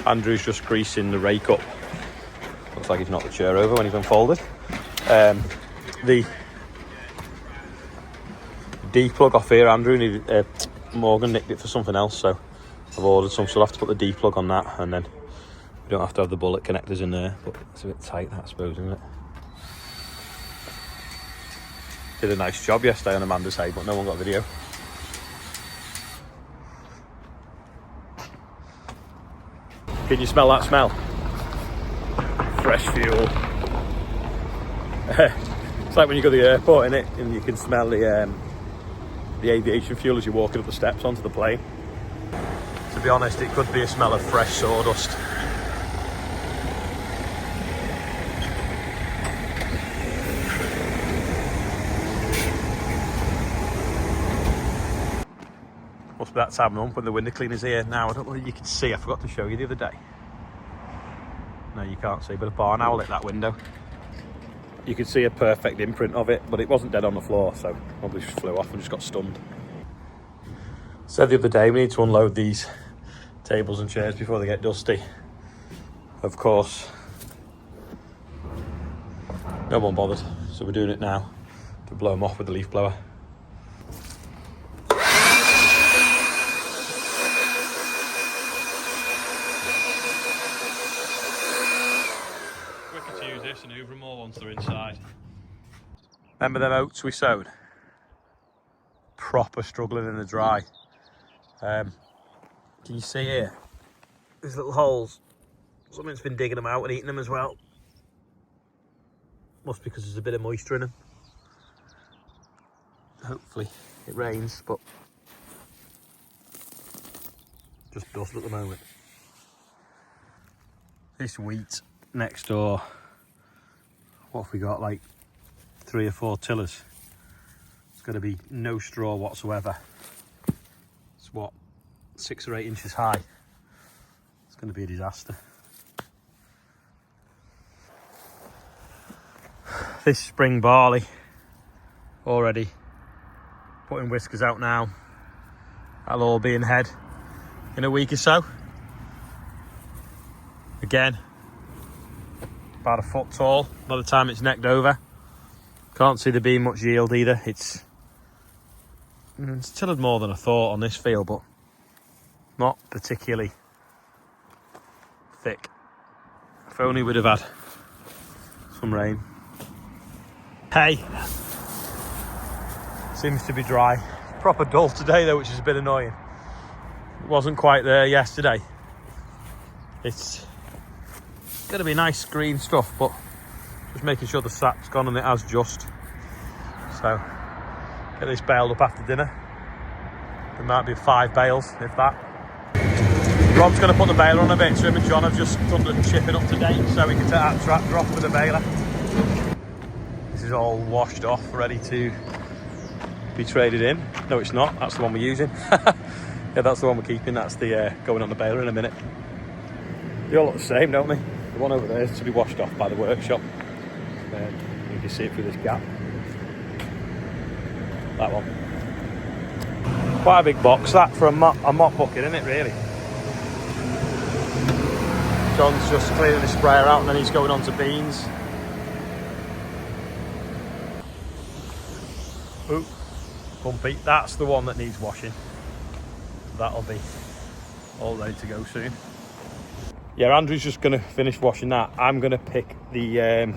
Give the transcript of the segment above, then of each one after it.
Andrew's just greasing the rake up. Looks like he's knocked the chair over when he's unfolded. The D-plug off here, Andrew needed, Morgan nicked it for something else, so I've ordered some, so I'll have to put the D-plug on that, and then we don't have to have the bullet connectors in there, but it's a bit tight, that, I suppose, isn't it? Did a nice job yesterday on Amanda's hay, but no one got video. Can you smell that smell? Fresh fuel. It's like when you go to the airport, innit? And you can smell the aviation fuel as you're walking up the steps onto the plane. To be honest, it could be a smell of fresh sawdust. Must be that time of month when the window cleaner's here. Now, I don't know if you can see, I forgot to show you the other day. No, you can't see, but a barn owl lit that window. You could see a perfect imprint of it, but it wasn't dead on the floor, so probably just flew off and just got stunned. Said the other day, we need to unload these tables and chairs before they get dusty. Of course, no one bothered, so we're doing it now to blow them off with the leaf blower. And hoover them all once they're inside. Remember them oats we sowed? Proper struggling in the dry. Can you see here? These little holes. Something's been digging them out and eating them as well. Must be because there's a bit of moisture in them. Hopefully it rains, but just dust at the moment. This wheat next door, what have we got, like 3 or 4 tillers? It's going to be no straw whatsoever. It's what, 6 or 8 inches high. It's going to be a disaster. This spring barley already putting whiskers out now. That'll all be in head in a week or so. Again, about a foot tall by the time it's necked over. Can't see there being much yield either. It's tilled more than I thought on this field, but not particularly thick. If only we'd have had some rain. Hay seems to be dry. Proper dull today though, which is a bit annoying. It wasn't quite there yesterday. It's going to be nice green stuff, but just making sure the sap's gone and it has just. So get this baled up after dinner. There might be 5 bales, if that. Rob's going to put the baler on a bit, so him and John have just done the chipping up to date so we can take that trap drop with the baler. This is all washed off, ready to be traded in. No, it's not. That's the one we're using. Yeah, that's the one we're keeping. That's the going on the baler in a minute. They all look the same, don't they? The one over there is to be washed off by the workshop. You can see it through this gap. That one. Quite a big box that for a mop bucket, isn't it, really? John's just clearing the sprayer out and then he's going on to beans. Ooh, bumpy. That's the one that needs washing. That'll be all ready to go soon. Yeah, Andrew's just going to finish washing that. I'm going to pick the,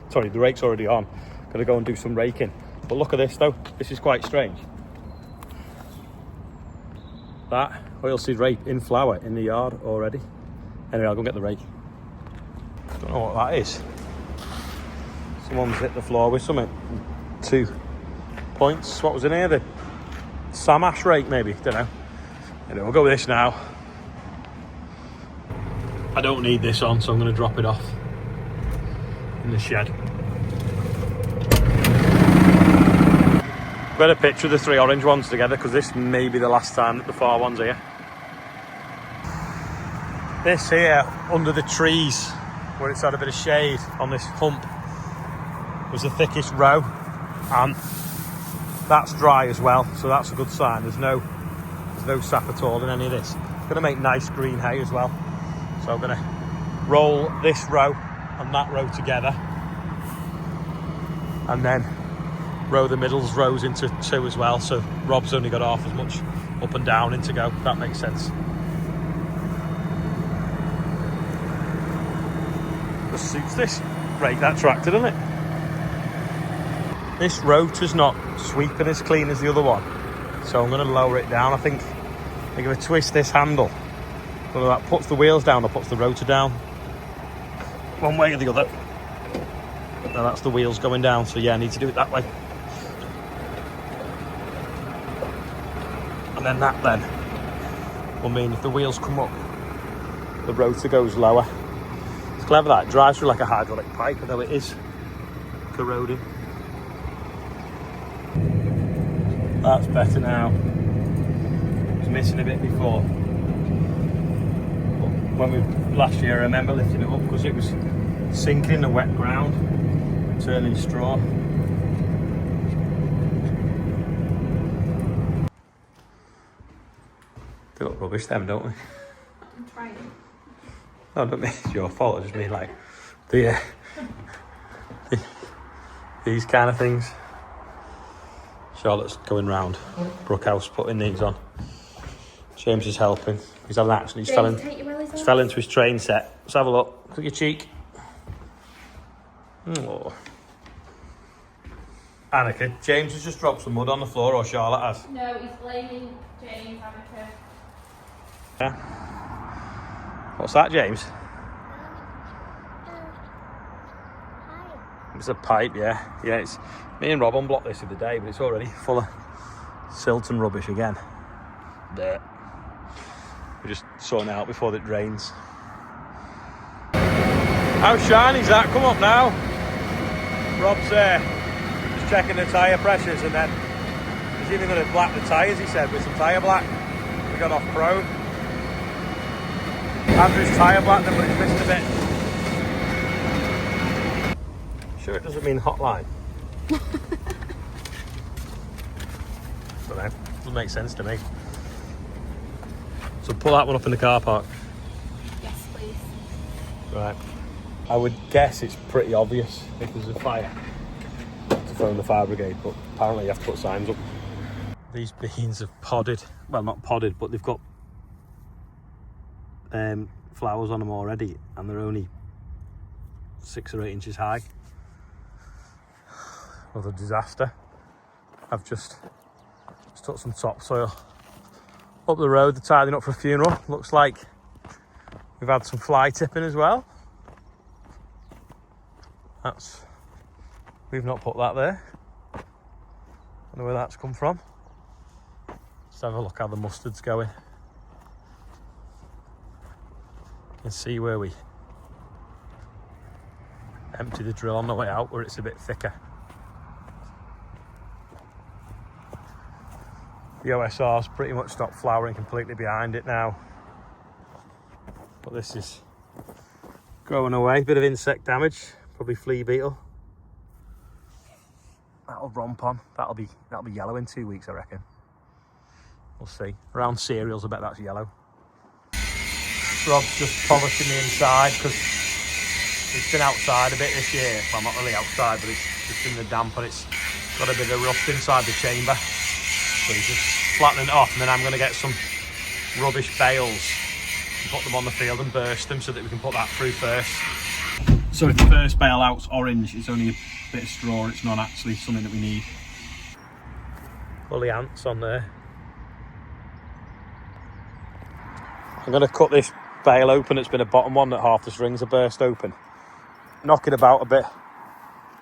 sorry, the rake's already on. Going to go and do some raking. But look at this though, this is quite strange. That oilseed rape in flower in the yard already. Anyway, I'll go get the rake. Don't know what that is. Someone's hit the floor with something. 2 points. What was in here? The Sam Ash rake maybe, don't know. Anyway, we'll go with this now. I don't need this on, so I'm going to drop it off in the shed. I've got a picture of the 3 orange ones together because this may be the last time that the 4 ones are here. This here, under the trees, where it's had a bit of shade on this hump, was the thickest row, and that's dry as well, so that's a good sign. There's no sap at all in any of this. It's going to make nice green hay as well. So I'm going to roll this row and that row together, and then row the middles rows into 2 as well, so Rob's only got half as much up and down in to go. That makes sense. Just suits this rake, that tractor, doesn't it? This rotor's not sweeping as clean as the other one, so I'm going to lower it down. I think I'm going to twist this handle, whether that puts the wheels down or puts the rotor down, one way or the other. Now that's the wheels going down, so yeah, I need to do it that way. And then that then will mean if the wheels come up, the rotor goes lower. It's clever that, it drives through like a hydraulic pipe, although it is corroding. That's better now. It was missing a bit before. But when last year I remember lifting it up because it was sinking in the wet ground, turning straw. They look rubbish them, don't they? I'm trying. No, I don't mean it's your fault, I just mean like these kind of things. Charlotte's going round Brookhouse putting these on. James is helping. He's had an accident. He's fell into his train set. Let's have a look. Look at your cheek. Oh. Annika, James has just dropped some mud on the floor, or Charlotte has? No, he's blaming James, Annika. Yeah. What's that, James? It's a pipe, yeah. Yeah, it's me and Rob unblocked this the other day, but it's already full of silt and rubbish again. There. We're just sorting it out before it drains. How shiny's that? Come up now. Rob's just checking the tyre pressures, and then he's even going to black the tyres, he said, with some tyre black. We got off Pro. Andrew's tyre blacked them, but it's missed a bit. Sure it doesn't mean hotline. Don't know. Doesn't make sense to me. So pull that one up in the car park. Yes, please. Right. I would guess it's pretty obvious if there's a fire to phone the fire brigade, but apparently you have to put signs up. These beans have podded. Well, not podded, but they've got flowers on them already, and they're only 6 or 8 inches high. Another disaster. I've just took some topsoil up the road. They're tidying up for a funeral. Looks like we've had some fly tipping as well. We've not put that there. I don't know where that's come from. Let's have a look how the mustard's going. And see where we empty the drill on the way out, where it's a bit thicker. The OSR's pretty much stopped flowering completely behind it now. But this is growing away. Bit of insect damage, probably flea beetle. That'll romp on. That'll be yellow in 2 weeks, I reckon. We'll see. Around cereals, I bet that's yellow. Rob's just polishing the inside because it's been outside a bit this year. Well, not really outside, but it's just in the damp and it's got a bit of rust inside the chamber. So he's just flattening it off, and then I'm going to get some rubbish bales and put them on the field and burst them so that we can put that through first. So if the first bale out's orange, it's only a bit of straw, it's not actually something that we need. All the ants on there. I'm going to cut this bale open. It's been a bottom one that half the strings are burst open. Knock it about a bit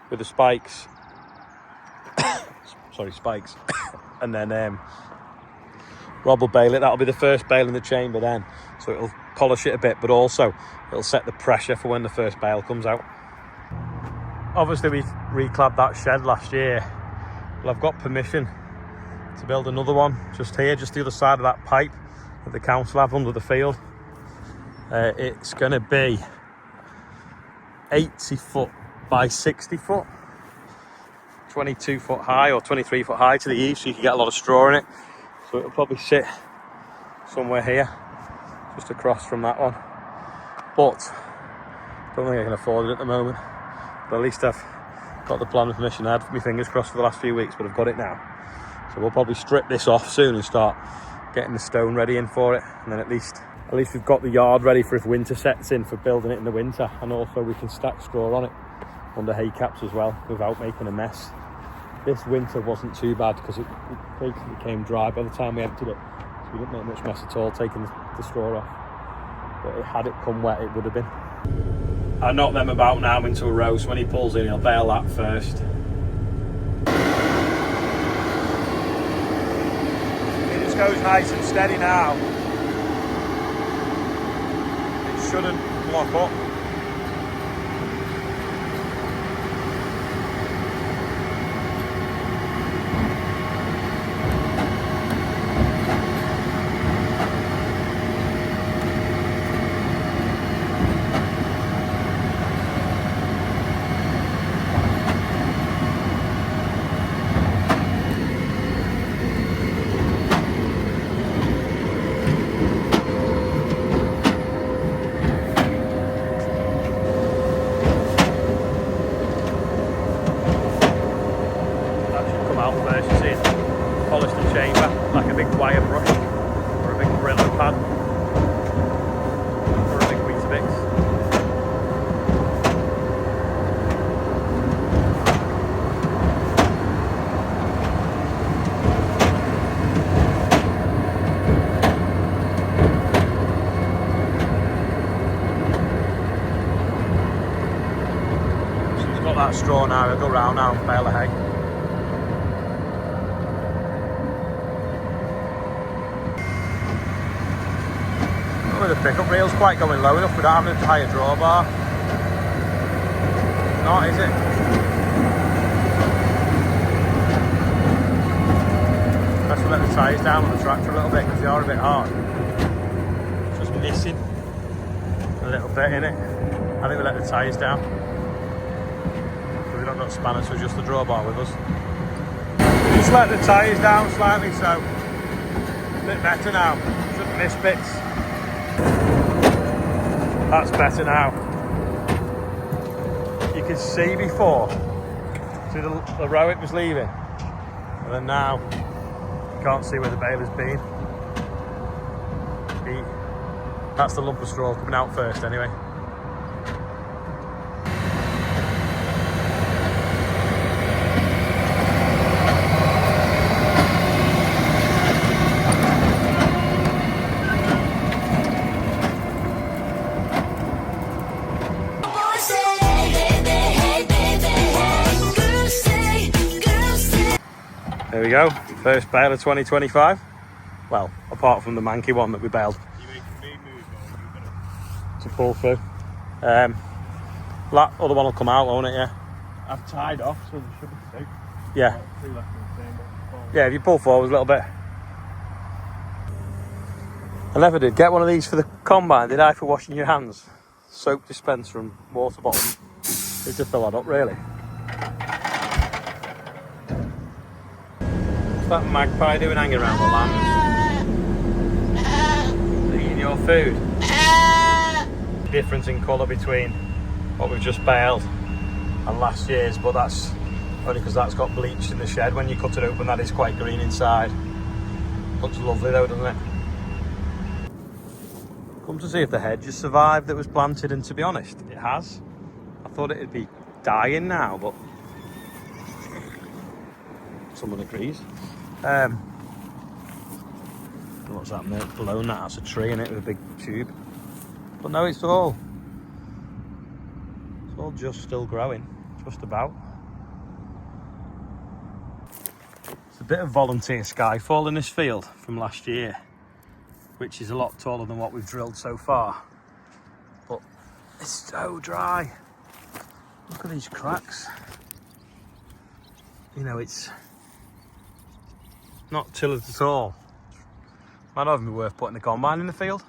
with the spikes. Sorry, spikes. And then Rob will bale it. That'll be the first bale in the chamber then. So it'll polish it a bit, but also it'll set the pressure for when the first bale comes out. Obviously we reclabbed that shed last year. Well, I've got permission to build another one just here, just the other side of that pipe that the council have under the field. It's going to be 80 foot by 60 foot. 22 foot high or 23 foot high to the eave, so you can get a lot of straw in it. So it'll probably sit somewhere here, just across from that one. but don't think I can afford it at the moment. But at least I've got the planning permission. I had my fingers crossed for the last few weeks, but I've got it now. So we'll probably strip this off soon and start getting the stone ready in for it. And then at least we've got the yard ready for if winter sets in, for building it in the winter. And also we can stack straw on it under hay caps as well without making a mess. This winter wasn't too bad because it basically became dry by the time we emptied it. So we didn't make much mess at all taking the straw off. But had it come wet, it would have been. I knock them about now into a row, so when he pulls in, he'll bale that first. It just goes nice and steady now. It shouldn't block up. Straw now, I'll go round now and bale the hay. Oh, the pickup reel's quite going low enough without having a higher drawbar. Not, is it? Let's let the tyres down on the tractor a little bit because they are a bit hard. Just missing a little bit in it. I think we let the tyres down. We don't got spanners to adjust the drawbar with us. Just let the tyres down slightly, so a bit better now. Shouldn't miss bits. That's better now. You can see before, see the row it was leaving, and then now you can't see where the bale has been. That's the lump of straw coming out first anyway. There we go, first bale of 2025. Well, apart from the manky one that we baled. To pull through. That other one will come out, won't it? Yeah. I've tied off, so there should be two. Yeah. Two left in the same, but Yeah, if you pull forward a little bit. I never did get one of these for the combine, did I, for washing your hands? Soap dispenser and water bottle. They just fill that up, really. What's that magpie doing hanging around the lambs? Eating your food? Difference in colour between what we've just baled and last year's, but that's only because that's got bleached in the shed. When you cut it open, that is quite green inside. Looks lovely though, doesn't it? Come to see if the hedge has survived that was planted, and to be honest, it has. I thought it'd be dying now, but someone agrees. What's that there below that? That's a tree in it with a big tube. But no, it's all just still growing, just about. It's a bit of volunteer skyfall in this field from last year, which is a lot taller than what we've drilled so far. But it's so dry. Look at these cracks. You know, it's not tilled at all. Might not even be worth putting the combine in the field.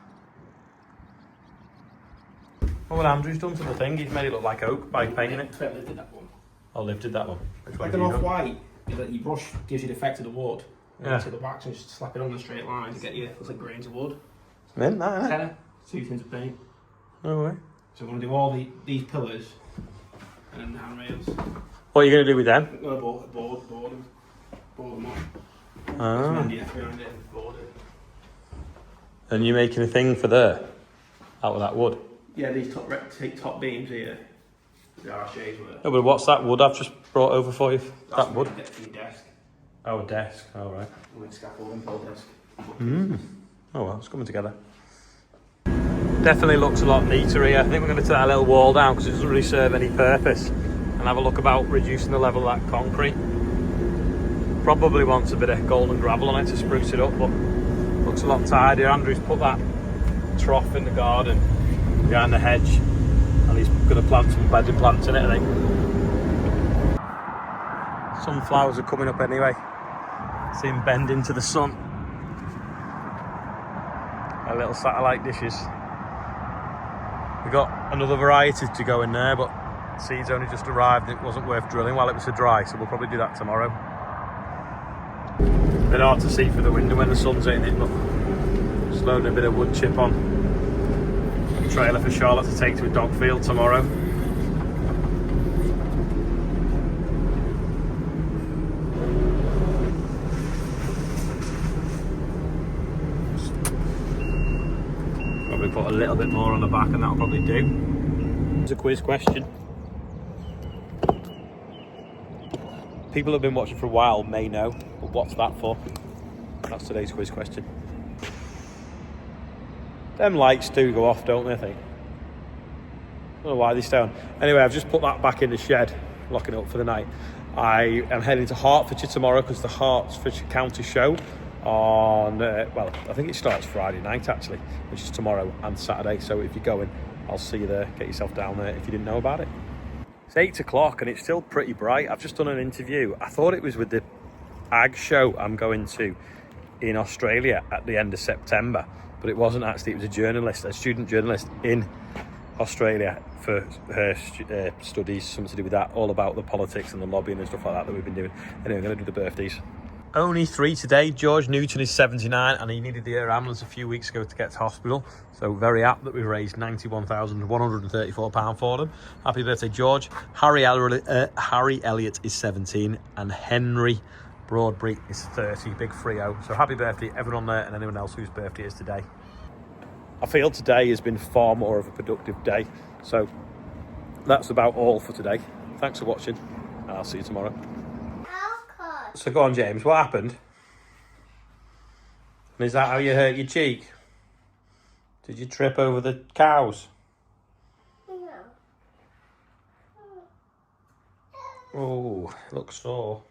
Well, what Andrew's done to the thing, he's made it look like oak by painting it. Liv did that one. Oh, Liv did that one. Which Like one an have you done? off-white, you brush gives you the effect of the wood. And Yeah. you take the wax and just slap it on the straight line to get you, it's like grains of wood. Mint, that, isn't it? Tenner, 2 tins of paint. Oh, right. So we're going to do all these pillars and then the handrails. What are you going to do with them? I'm going to board them up. Ah. There's an MDF behind it and board it. And you're making a thing for there? Out of that wood? Yeah, these top beams here. The RSAs were. No, but what's that wood I've just brought over for you? That's That wood? for your desk. Oh, a desk. Oh, right. Like scaffolding for the desk. Oh, well, it's coming together. Definitely looks a lot neater here. I think we're going to take that little wall down because it doesn't really serve any purpose. And have a look about reducing the level of that concrete. Probably wants a bit of golden gravel on it to spruce it up, but looks a lot tidier. Andrew's put that trough in the garden behind the hedge, and he's going to plant some bedding plants in it, I think. Sunflowers are coming up anyway. See them bend into the sun. Our little satellite dishes. We got another variety to go in there, but seeds only just arrived. It wasn't worth drilling while it was so dry, so we'll probably do that tomorrow. Bit hard to see through the window when the sun's hitting it, but just loading a bit of wood chip on. Trailer for Charlotte to take to a dog field tomorrow. Probably put a little bit more on the back and that'll probably do. It's a quiz question. People who have been watching for a while may know, but what's that for? That's today's quiz question. Them lights do go off, don't they, I think? I don't know why they stay on. Anyway, I've just put that back in the shed, locking it up for the night. I am heading to Hertfordshire tomorrow because the Hertfordshire County Show on, well, I think it starts Friday night actually, which is tomorrow and Saturday. So if you're going, I'll see you there. Get yourself down there if you didn't know about it. It's 8 o'clock and it's still pretty bright. I've just done an interview. I thought it was with the ag show I'm going to in Australia at the end of September, but it wasn't actually. It was a student journalist in Australia for her studies, something to do with that, all about the politics and the lobbying and stuff like that we've been doing. Anyway, I'm going to do the birthdays. Only 3 today. George Newton is 79 and he needed the air ambulance a few weeks ago to get to hospital. So very apt that we raised £91,134 for them. Happy birthday, George. Harry Elliott is 17 and Henry Broadbury is 30. Big 3-0. So happy birthday everyone there and anyone else whose birthday is today. I feel today has been far more of a productive day. So that's about all for today. Thanks for watching and I'll see you tomorrow. So go on, James, what happened? And is that how you hurt your cheek? Did you trip over the cows? No. Oh, looks sore.